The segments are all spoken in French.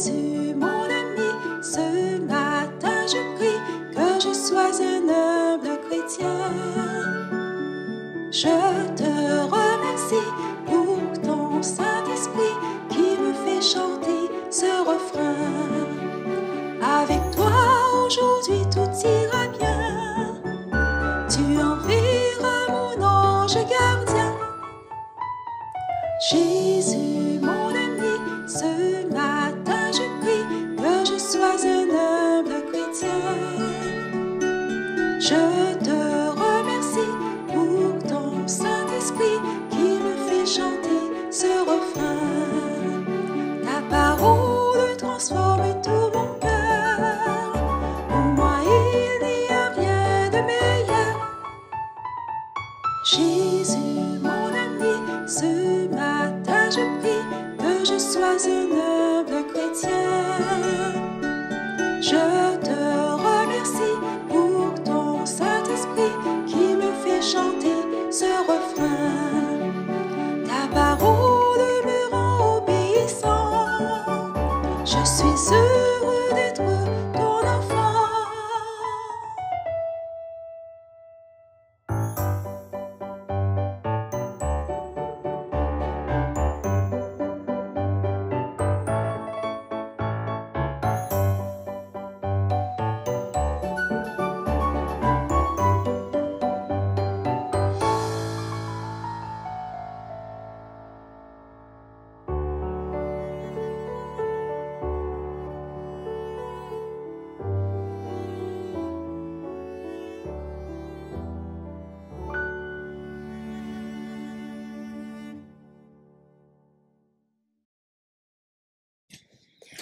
Jésus, mon ami, ce matin je prie que je sois un humble chrétien. Je te remercie pour ton Saint-Esprit qui me fait chanter ce refrain. Avec toi aujourd'hui tout ira bien. Tu enverras mon ange gardien. Jésus, mon ami, ce matin je prie que je sois un humble chrétien. Je te remercie pour ton Saint-Esprit qui me fait chanter ce refrain. Ta parole transforme tout mon cœur. Pour moi il n'y a rien de meilleur. Jésus, mon ami, ce matin je prie que je sois un humble chrétien. Je te remercie pour ton Saint-Esprit qui me fait chanter ce refrain. Ta parole me rend obéissant. Je suis heureux d'être ton enfant.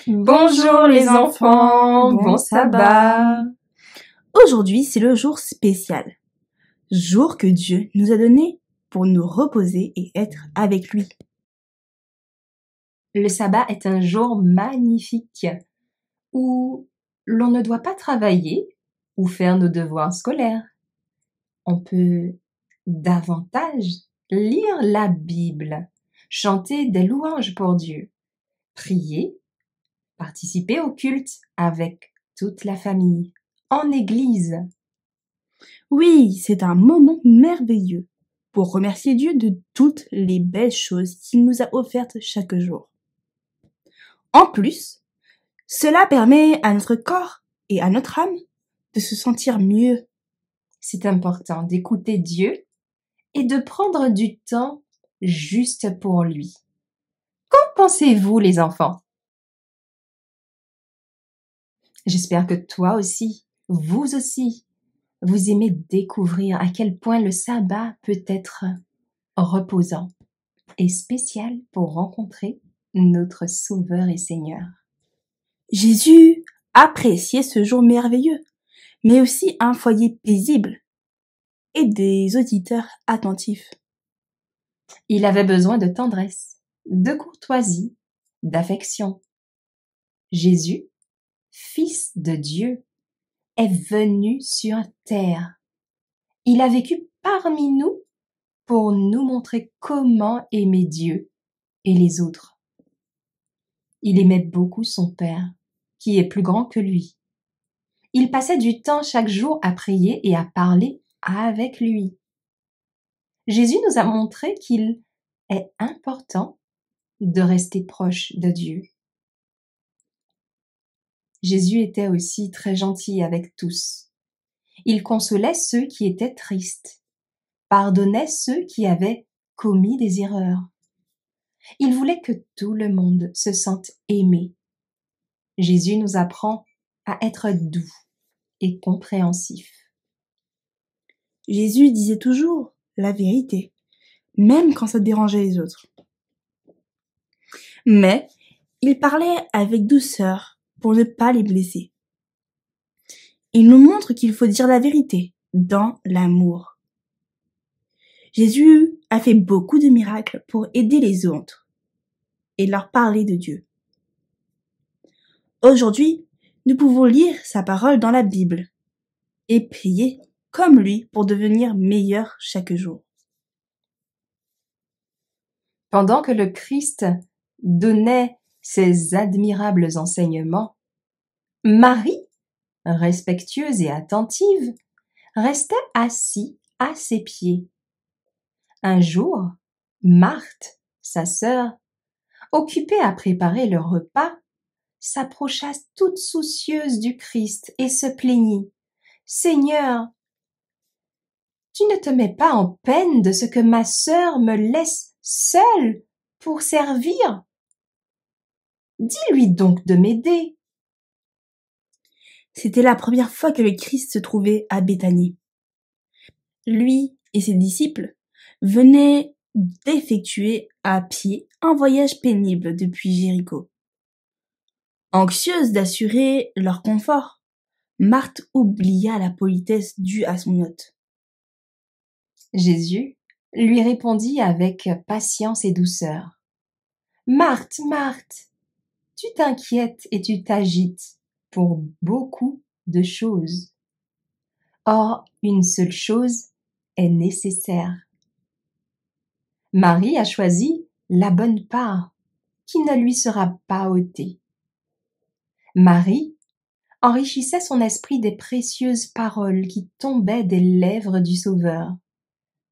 Bonjour les enfants, bon sabbat. Aujourd'hui, c'est le jour spécial. Jour que Dieu nous a donné pour nous reposer et être avec lui. Le sabbat est un jour magnifique où l'on ne doit pas travailler ou faire nos devoirs scolaires. On peut davantage lire la Bible, chanter des louanges pour Dieu, prier, participer au culte avec toute la famille, en église. Oui, c'est un moment merveilleux pour remercier Dieu de toutes les belles choses qu'il nous a offertes chaque jour. En plus, cela permet à notre corps et à notre âme de se sentir mieux. C'est important d'écouter Dieu et de prendre du temps juste pour lui. Qu'en pensez-vous, les enfants? J'espère que toi aussi, vous aussi, vous aimez découvrir à quel point le sabbat peut être reposant et spécial pour rencontrer notre Sauveur et Seigneur. Jésus appréciait ce jour merveilleux, mais aussi un foyer paisible et des auditeurs attentifs. Il avait besoin de tendresse, de courtoisie, d'affection. Jésus, Fils de Dieu, est venu sur terre. Il a vécu parmi nous pour nous montrer comment aimer Dieu et les autres. Il aimait beaucoup son Père, qui est plus grand que lui. Il passait du temps chaque jour à prier et à parler avec lui. Jésus nous a montré qu'il est important de rester proche de Dieu. Jésus était aussi très gentil avec tous. Il consolait ceux qui étaient tristes, pardonnait ceux qui avaient commis des erreurs. Il voulait que tout le monde se sente aimé. Jésus nous apprend à être doux et compréhensif. Jésus disait toujours la vérité, même quand ça dérangeait les autres. Mais il parlait avec douceur pour ne pas les blesser. Il nous montre qu'il faut dire la vérité dans l'amour. Jésus a fait beaucoup de miracles pour aider les autres et leur parler de Dieu. Aujourd'hui, nous pouvons lire sa parole dans la Bible et prier comme lui pour devenir meilleurs chaque jour. Pendant que le Christ donnait ces admirables enseignements, Marie, respectueuse et attentive, restait assise à ses pieds. Un jour, Marthe, sa sœur, occupée à préparer le repas, s'approcha toute soucieuse du Christ et se plaignit. « Seigneur, tu ne te mets pas en peine de ce que ma sœur me laisse seule pour servir? Dis-lui donc de m'aider. » C'était la première fois que le Christ se trouvait à Béthanie. Lui et ses disciples venaient d'effectuer à pied un voyage pénible depuis Jéricho. Anxieuse d'assurer leur confort, Marthe oublia la politesse due à son hôte. Jésus lui répondit avec patience et douceur. « Marthe, Marthe, tu t'inquiètes et tu t'agites pour beaucoup de choses. Or, une seule chose est nécessaire. Marie a choisi la bonne part qui ne lui sera pas ôtée. » Marie enrichissait son esprit des précieuses paroles qui tombaient des lèvres du Sauveur,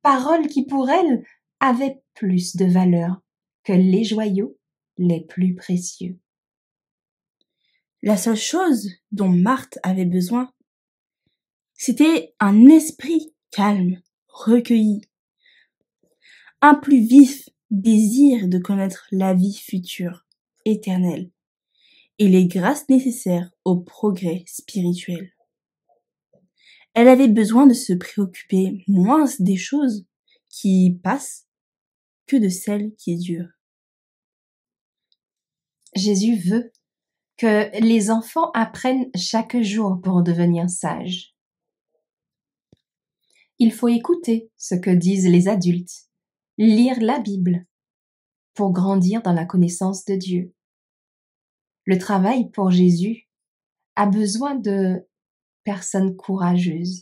paroles qui pour elle avaient plus de valeur que les joyaux les plus précieux. La seule chose dont Marthe avait besoin, c'était un esprit calme, recueilli, un plus vif désir de connaître la vie future, éternelle, et les grâces nécessaires au progrès spirituel. Elle avait besoin de se préoccuper moins des choses qui passent que de celles qui durent. Jésus veut que les enfants apprennent chaque jour pour devenir sages. Il faut écouter ce que disent les adultes, lire la Bible pour grandir dans la connaissance de Dieu. Le travail pour Jésus a besoin de personnes courageuses,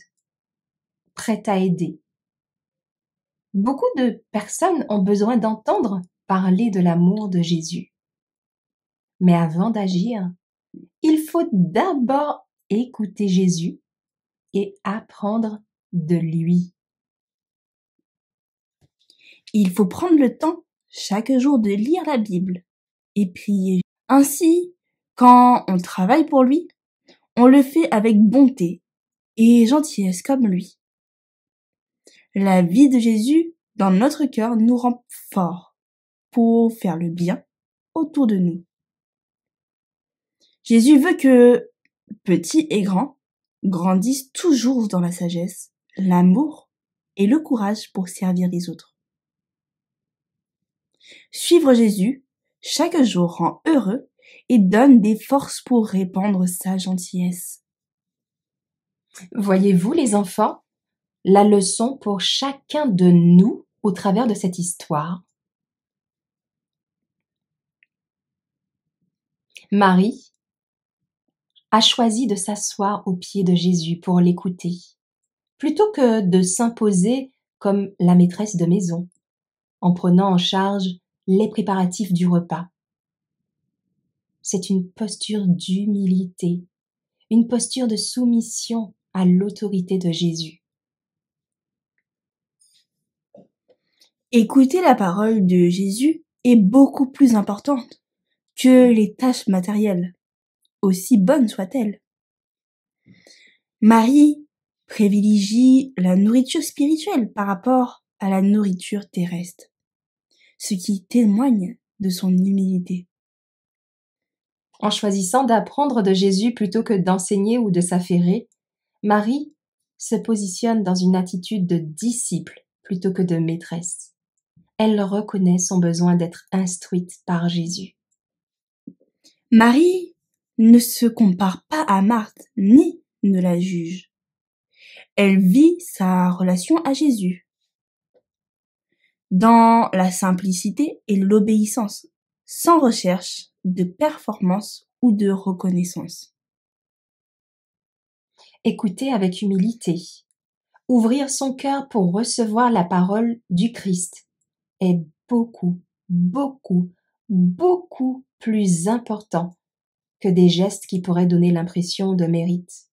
prêtes à aider. Beaucoup de personnes ont besoin d'entendre parler de l'amour de Jésus. Mais avant d'agir, il faut d'abord écouter Jésus et apprendre de lui. Il faut prendre le temps chaque jour de lire la Bible et prier. Ainsi, quand on travaille pour lui, on le fait avec bonté et gentillesse comme lui. La vie de Jésus dans notre cœur nous rend forts pour faire le bien autour de nous. Jésus veut que petits et grands grandissent toujours dans la sagesse, l'amour et le courage pour servir les autres. Suivre Jésus chaque jour rend heureux et donne des forces pour répandre sa gentillesse. Voyez-vous, les enfants, la leçon pour chacun de nous au travers de cette histoire? Marie a choisi de s'asseoir aux pieds de Jésus pour l'écouter, plutôt que de s'imposer comme la maîtresse de maison, en prenant en charge les préparatifs du repas. C'est une posture d'humilité, une posture de soumission à l'autorité de Jésus. Écouter la parole de Jésus est beaucoup plus importante que les tâches matérielles, aussi bonnes soient-elles. Marie privilégie la nourriture spirituelle par rapport à la nourriture terrestre, ce qui témoigne de son humilité. En choisissant d'apprendre de Jésus plutôt que d'enseigner ou de s'affairer, Marie se positionne dans une attitude de disciple plutôt que de maîtresse. Elle reconnaît son besoin d'être instruite par Jésus. Marie ne se compare pas à Marthe ni ne la juge. Elle vit sa relation à Jésus dans la simplicité et l'obéissance, sans recherche de performance ou de reconnaissance. Écouter avec humilité, ouvrir son cœur pour recevoir la parole du Christ est beaucoup, beaucoup, beaucoup plus important que des gestes qui pourraient donner l'impression de mérite.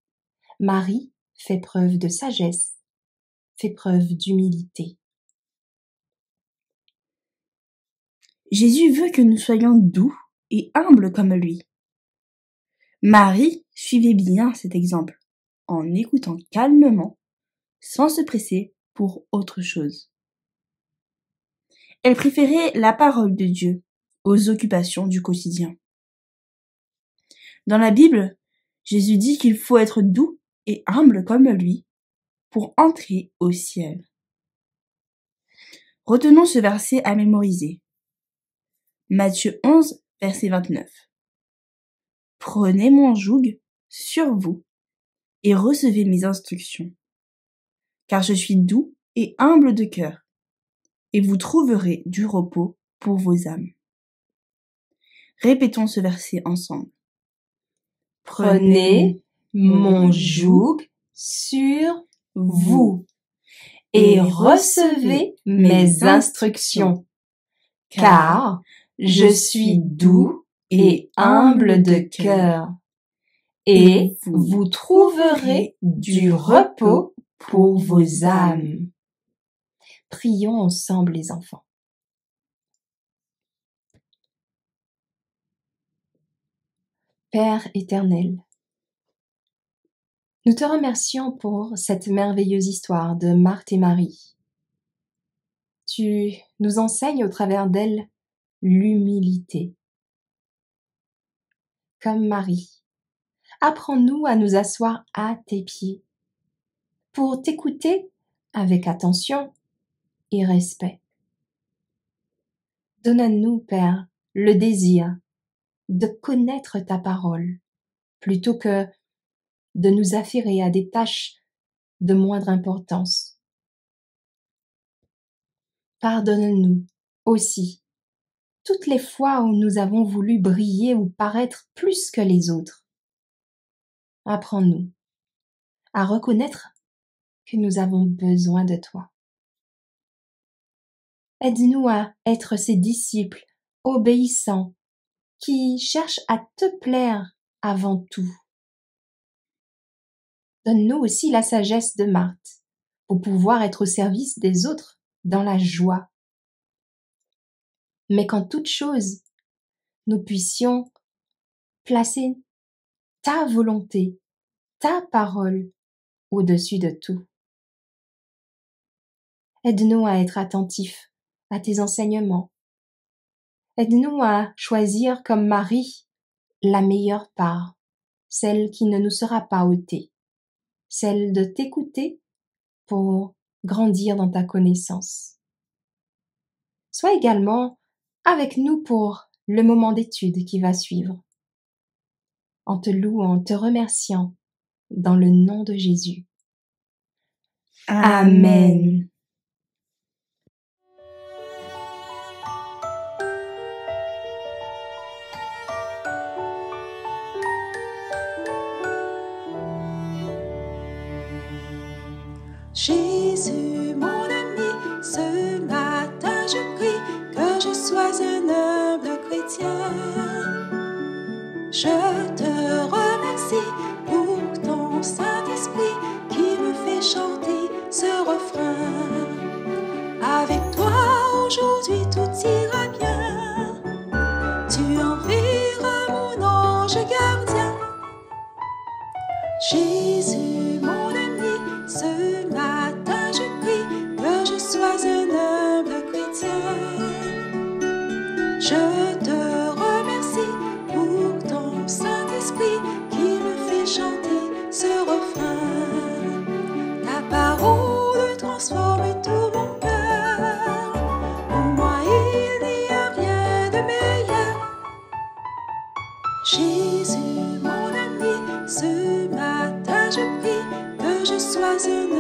Marie fait preuve de sagesse, fait preuve d'humilité. Jésus veut que nous soyons doux et humbles comme lui. Marie suivait bien cet exemple, en écoutant calmement, sans se presser pour autre chose. Elle préférait la parole de Dieu aux occupations du quotidien. Dans la Bible, Jésus dit qu'il faut être doux et humble comme lui pour entrer au ciel. Retenons ce verset à mémoriser. Matthieu 11, verset 29. Prenez mon joug sur vous et recevez mes instructions, car je suis doux et humble de cœur, et vous trouverez du repos pour vos âmes. Répétons ce verset ensemble. Prenez mon joug sur vous et recevez mes instructions, car je suis doux et humble de cœur, et vous trouverez du repos pour vos âmes. Prions ensemble les enfants. Père éternel, nous te remercions pour cette merveilleuse histoire de Marthe et Marie. Tu nous enseignes au travers d'elle l'humilité. Comme Marie, apprends-nous à nous asseoir à tes pieds pour t'écouter avec attention et respect. Donne-nous, Père, le désir de connaître ta parole plutôt que de nous affairer à des tâches de moindre importance. Pardonne-nous aussi toutes les fois où nous avons voulu briller ou paraître plus que les autres. Apprends-nous à reconnaître que nous avons besoin de toi. Aide-nous à être ces disciples obéissants qui cherchent à te plaire avant tout. Donne-nous aussi la sagesse de Marthe pour pouvoir être au service des autres dans la joie. Mais qu'en toute chose, nous puissions placer ta volonté, ta parole au-dessus de tout. Aide-nous à être attentifs à tes enseignements. Aide-nous à choisir comme Marie la meilleure part, celle qui ne nous sera pas ôtée, celle de t'écouter pour grandir dans ta connaissance. Sois également avec nous pour le moment d'étude qui va suivre, en te louant, en te remerciant, dans le nom de Jésus. Amen. Jésus, mon ami, ce matin je prie que je sois un humble chrétien. Je te remercie pour ton Saint-Esprit qui me fait chanter ce refrain. Avec toi aujourd'hui tout ira bien. Tu enverras mon ange gardien. Jésus, mon ami, ce matin je prie que je sois un humble chrétien. Je te remercie pour ton Saint-Esprit qui me fait chanter ce refrain. Ta parole transforme tout mon cœur. Pour moi il n'y a rien de meilleur. Jésus, mon ami, ce matin je prie que je sois un